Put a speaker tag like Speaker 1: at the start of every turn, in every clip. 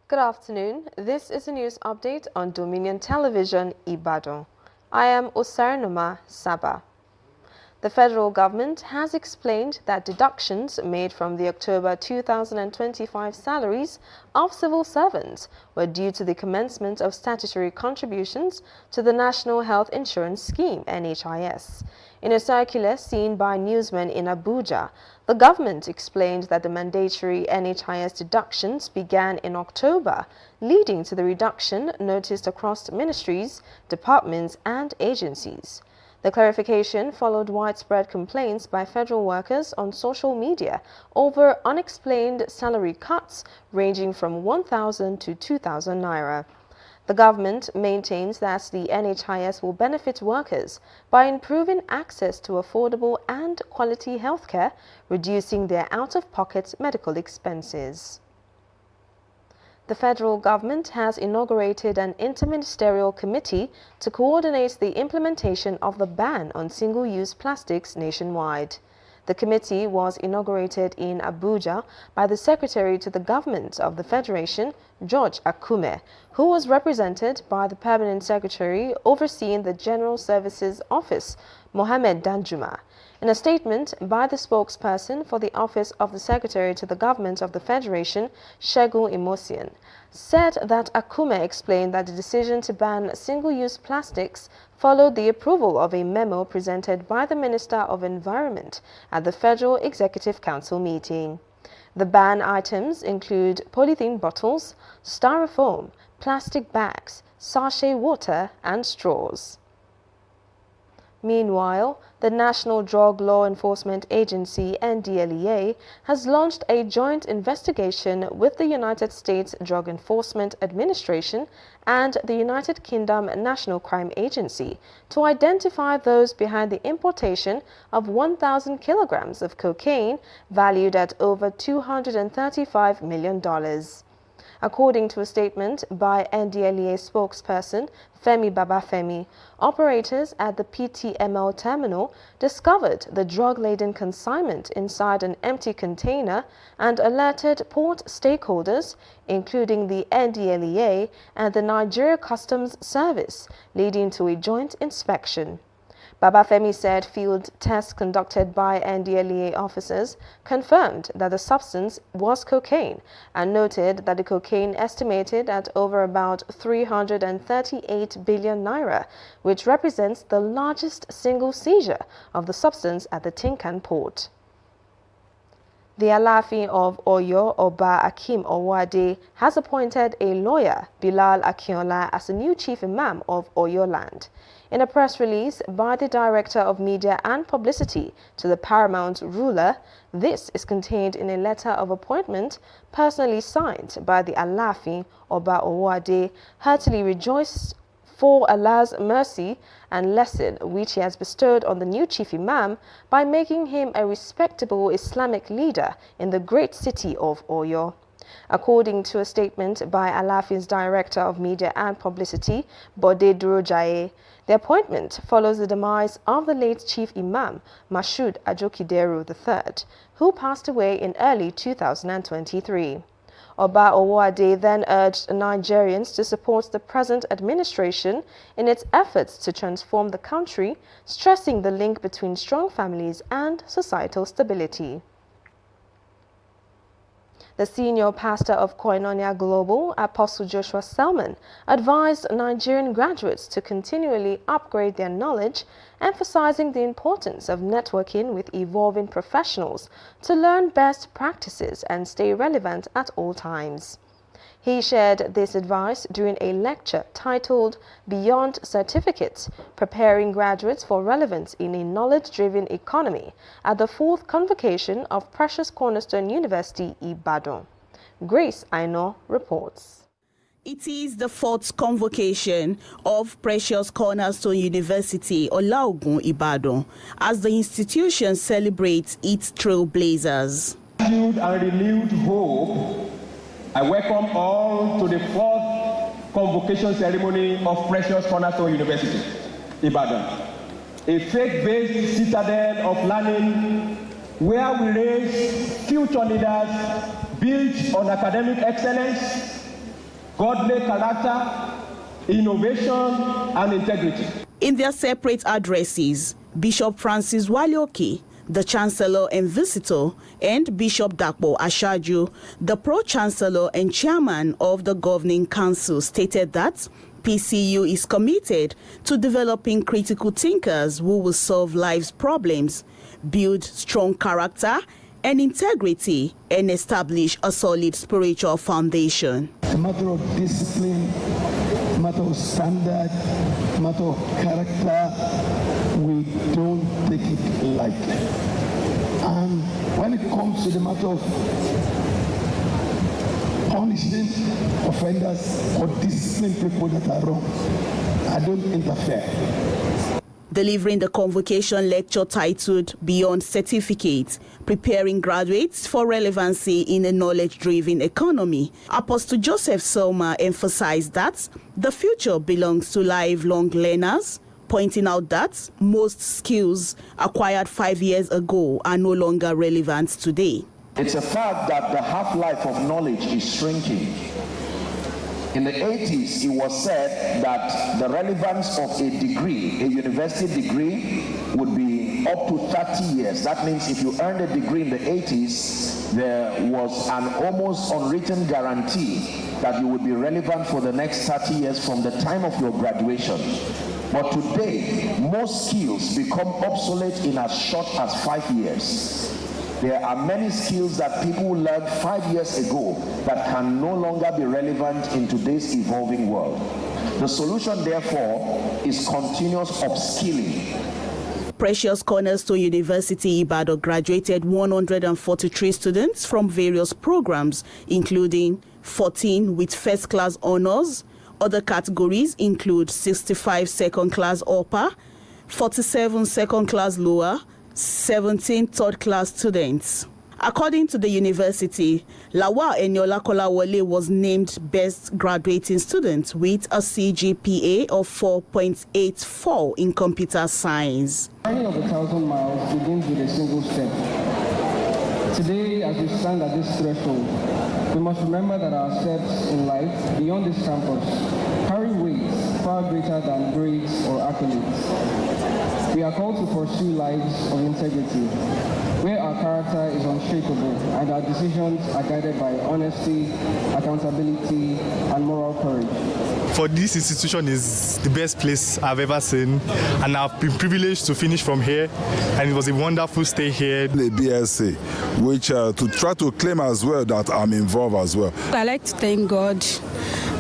Speaker 1: Good afternoon. This is a news update on Dominion Television, Ibadan. I am Osarinoma Saba. The federal government has explained that deductions made from the October 2025 salaries of civil servants were due to the commencement of statutory contributions to the National Health Insurance Scheme, NHIS. In a circular seen by newsmen in Abuja, the government explained that the mandatory NHIS deductions began in October, leading to the reduction noticed across ministries, departments, and agencies. The clarification followed widespread complaints by federal workers on social media over unexplained salary cuts ranging from 1,000 to 2,000 naira. The government maintains that the NHIS will benefit workers by improving access to affordable and quality healthcare, reducing their out-of-pocket medical expenses. The federal government has inaugurated an interministerial committee to coordinate the implementation of the ban on single-use plastics nationwide. The committee was inaugurated in Abuja by the Secretary to the Government of the Federation, George Akume, who was represented by the Permanent Secretary overseeing the General Services Office, Mohammed Danjuma. In a statement by the spokesperson for the Office of the Secretary to the Government of the Federation, Segun Imosian, said that Akume explained that the decision to ban single-use plastics followed the approval of a memo presented by the Minister of Environment at the Federal Executive Council meeting. The ban items include polythene bottles, styrofoam, plastic bags, sachet water, and straws. Meanwhile, the National Drug Law Enforcement Agency, NDLEA, has launched a joint investigation with the United States Drug Enforcement Administration and the United Kingdom National Crime Agency to identify those behind the importation of 1,000 kilograms of cocaine valued at over $235 million. According to a statement by NDLEA spokesperson Femi Babafemi, operators at the PTML terminal discovered the drug-laden consignment inside an empty container and alerted port stakeholders, including the NDLEA and the Nigeria Customs Service, leading to a joint inspection. Babafemi said field tests conducted by NDLEA officers confirmed that the substance was cocaine and noted that the cocaine estimated at over about 338 billion naira, which represents the largest single seizure of the substance at the Tinkan port. The Alaafin of Oyo, Oba Akim Owade, has appointed a lawyer, Bilal Akinola, as the new chief imam of Oyo land. In a press release by the Director of Media and Publicity to the paramount ruler, this is contained in a letter of appointment personally signed by the Alaafin Oba Owade, heartily rejoiced for Allah's mercy and lesson which he has bestowed on the new chief imam by making him a respectable Islamic leader in the great city of Oyo. According to a statement by Alaafin's Director of Media and Publicity, Bode Durojaye, the appointment follows the demise of the late Chief Imam, Mashood Ajokideru III, who passed away in early 2023. Oba Owade then urged Nigerians to support the present administration in its efforts to transform the country, stressing the link between strong families and societal stability. The senior pastor of Koinonia Global, Apostle Joshua Selman, advised Nigerian graduates to continually upgrade their knowledge, emphasizing the importance of networking with evolving professionals to learn best practices and stay relevant at all times. He shared this advice during a lecture titled Beyond Certificates, Preparing Graduates for Relevance in a Knowledge-Driven Economy at the 4th Convocation of Precious Cornerstone University, Ibadan. Grace Aino reports.
Speaker 2: It is the 4th convocation of Precious Cornerstone University, Olaogun, Ibadan, as the institution celebrates its trailblazers.
Speaker 3: And renewed hope, I welcome all to the 4th convocation ceremony of Precious Cornerstone University, Ibadan, a faith-based citadel of learning where we raise future leaders built on academic excellence, godly character, innovation, and integrity.
Speaker 2: In their separate addresses, Bishop Francis Walioke, the Chancellor and Visitor, and Bishop Dapo Ashaju, the Pro-Chancellor and Chairman of the Governing Council, stated that PCU is committed to developing critical thinkers who will solve life's problems, build strong character and integrity, and establish a solid spiritual foundation.
Speaker 4: A matter of discipline, a matter of standard, a matter of character, we don't take it lightly. And when it comes to the matter of punishing offenders or disciplining people that are wrong, I don't interfere.
Speaker 2: Delivering the convocation lecture titled Beyond Certificates, Preparing Graduates for Relevancy in a Knowledge-Driven Economy, Apostle Joseph Selma emphasized that the future belongs to lifelong learners, pointing out that most skills acquired 5 years ago are no longer relevant today.
Speaker 5: It's a fact that the half-life of knowledge is shrinking. In the 80s, it was said that the relevance of a degree, a university degree, would be up to 30 years. That means if you earned a degree in the 80s, there was an almost unwritten guarantee that you would be relevant for the next 30 years from the time of your graduation. But today, most skills become obsolete in as short as 5 years. There are many skills that people learned 5 years ago that can no longer be relevant in today's evolving world. The solution, therefore, is continuous upskilling.
Speaker 2: Precious Cornerstone University Ibadan graduated 143 students from various programs, including 14 with first-class honors. Other categories include 65 second-class upper, 47 second-class lower, 17 third-class students. According to the university, Lawal Eniola Kolawole was named Best Graduating Student with a CGPA of 4.84 in computer science.
Speaker 6: The journey of 1,000 miles begins with a single step. Today, as we stand at this threshold, we must remember that our steps in life beyond this campus carry weights far greater than grades or accolades. We are called to pursue lives of integrity, where our character is unshakable and our decisions are guided by honesty, accountability, and moral courage.
Speaker 7: For this institution is the best place I've ever seen, and I've been privileged to finish from here, and it was a wonderful stay here.
Speaker 8: The BSc, which to try to claim as well that I'm involved as well.
Speaker 9: I like to thank God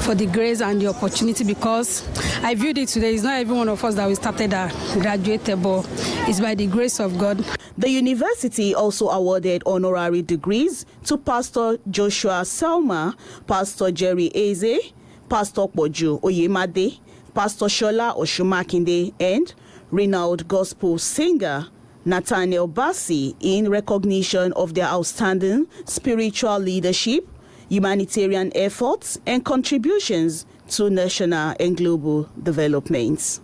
Speaker 9: for the grace and the opportunity, because I viewed it today. It's not every one of us that we started that graduated, but it's by the grace of God.
Speaker 2: The university also awarded honorary degrees to Pastor Joshua Selma, Pastor Jerry Eze, Pastor Poju Oyemade, Pastor Shola Oshumakinde, and renowned gospel singer Nathaniel Bassi in recognition of their outstanding spiritual leadership, humanitarian efforts, and contributions to national and global developments.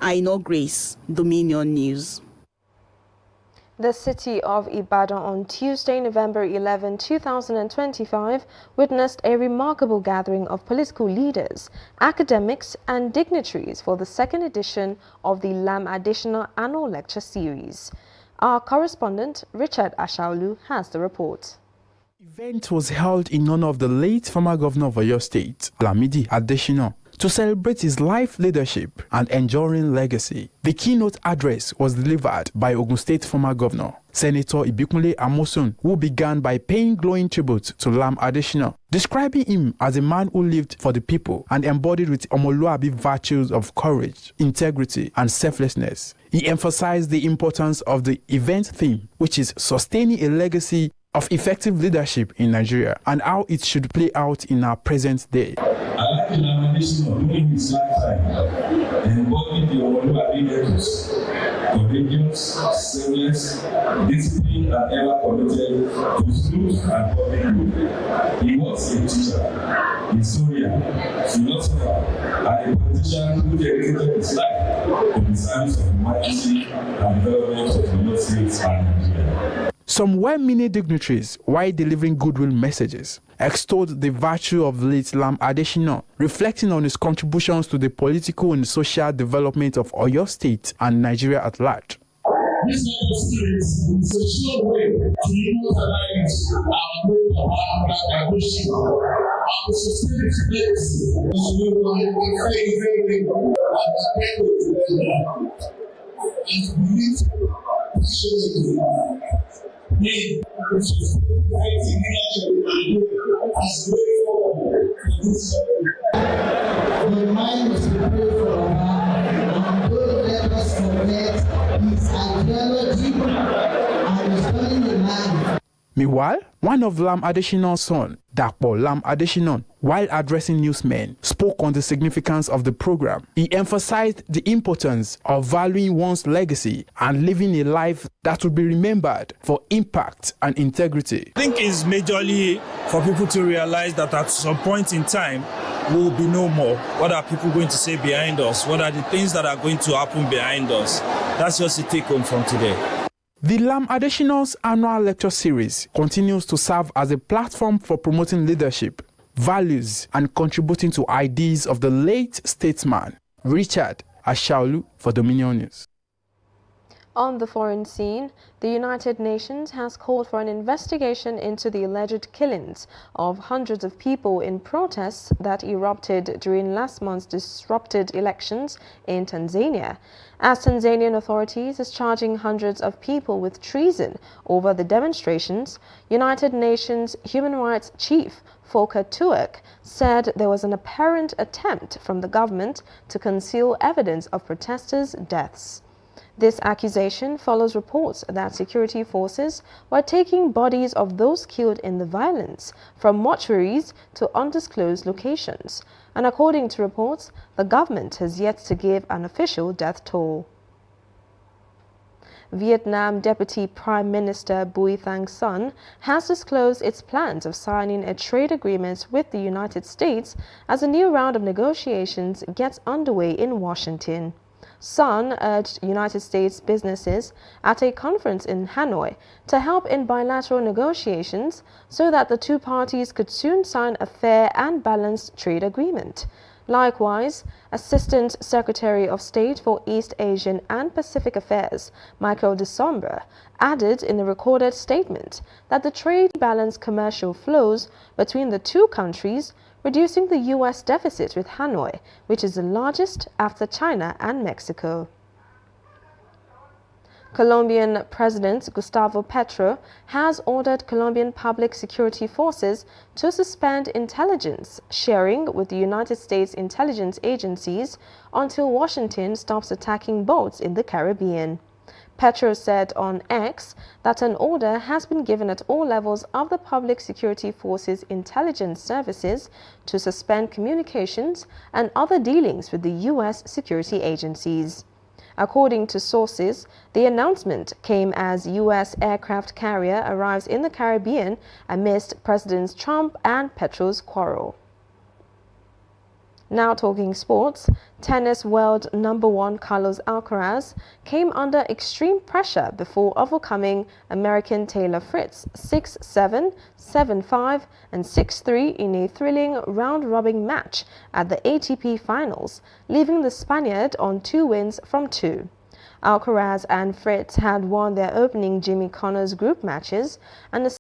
Speaker 2: Aino Grace, Dominion News.
Speaker 1: The city of Ibadan on Tuesday, November 11, 2025, witnessed a remarkable gathering of political leaders, academics, and dignitaries for the second edition of the LAM Additional Annual Lecture Series. Our correspondent, Richard Ashaolu, has the report.
Speaker 10: The event was held in honor of the late former governor of Oyo State, Lamidi Adesina, to celebrate his life leadership and enduring legacy. The keynote address was delivered by Ogun State former governor, Senator Ibikunle Amosun, who began by paying glowing tribute to Lam Adesina, describing him as a man who lived for the people and embodied with Omoluabi virtues of courage, integrity, and selflessness. He emphasized the importance of the event theme, which is sustaining a legacy of effective leadership in Nigeria and how it should play out in our present day.
Speaker 11: I like the nomination of during his lifetime and embodied the Omoluabi virtues, courageous, selfless, disciplined, and ever committed to truth and public good. He was a teacher, historian, philosopher, and a politician who dedicated his life to the service of humanity and development of the United States and Nigeria.
Speaker 10: Some well-meaning dignitaries, while delivering goodwill messages, extolled the virtue of late Lam Adesina, reflecting on his contributions to the political and social development of Oyo State and Nigeria at large.
Speaker 11: This kind of spirit is a sure way to utilize our ambition and sustain its legacy as we will very and believe passionately in fighting as way forward for this the mind is prepared for and don't let us forget his ideology and his burning the land.
Speaker 10: Meanwhile, one of Lam Adesina's son, Dapo Lam Adesina, while addressing newsmen, spoke on the significance of the program. He emphasized the importance of valuing one's legacy and living a life that will be remembered for impact and integrity.
Speaker 12: I think it's majorly for people to realize that at some point in time, we will be no more. What are people going to say behind us? What are the things that are going to happen behind us? That's just a take home from today.
Speaker 10: The Lam Adesina's annual lecture series continues to serve as a platform for promoting leadership, values, and contributing to ideas of the late statesman, Richard Ashaolu, for Dominion News.
Speaker 1: On the foreign scene, the United Nations has called for an investigation into the alleged killings of hundreds of people in protests that erupted during last month's disrupted elections in Tanzania, as Tanzanian authorities is charging hundreds of people with treason over the demonstrations. United Nations Human Rights Chief Volker Turk said there was an apparent attempt from the government to conceal evidence of protesters' deaths. This accusation follows reports that security forces were taking bodies of those killed in the violence from mortuaries to undisclosed locations, and according to reports, the government has yet to give an official death toll. Vietnam Deputy Prime Minister Bui Thanh Son has disclosed its plans of signing a trade agreement with the United States as a new round of negotiations gets underway in Washington. Son urged United States businesses at a conference in Hanoi to help in bilateral negotiations so that the two parties could soon sign a fair and balanced trade agreement. Likewise, Assistant Secretary of State for East Asian and Pacific Affairs, Michael December, added in a recorded statement that the trade balanced commercial flows between the two countries, reducing the U.S. deficit with Hanoi, which is the largest after China and Mexico. Colombian President Gustavo Petro has ordered Colombian public security forces to suspend intelligence sharing with the United States intelligence agencies until Washington stops attacking boats in the Caribbean. Petro said on X that an order has been given at all levels of the public security forces' intelligence services to suspend communications and other dealings with the U.S. security agencies. According to sources, the announcement came as U.S. aircraft carrier arrives in the Caribbean amidst Presidents Trump and Petro's quarrel. Now talking sports, tennis world #1 Carlos Alcaraz came under extreme pressure before overcoming American Taylor Fritz 6-7, 7-5 and 6-3 in a thrilling round-robin match at the ATP Finals, leaving the Spaniard on 2 wins from 2. Alcaraz and Fritz had won their opening Jimmy Connors group matches, and the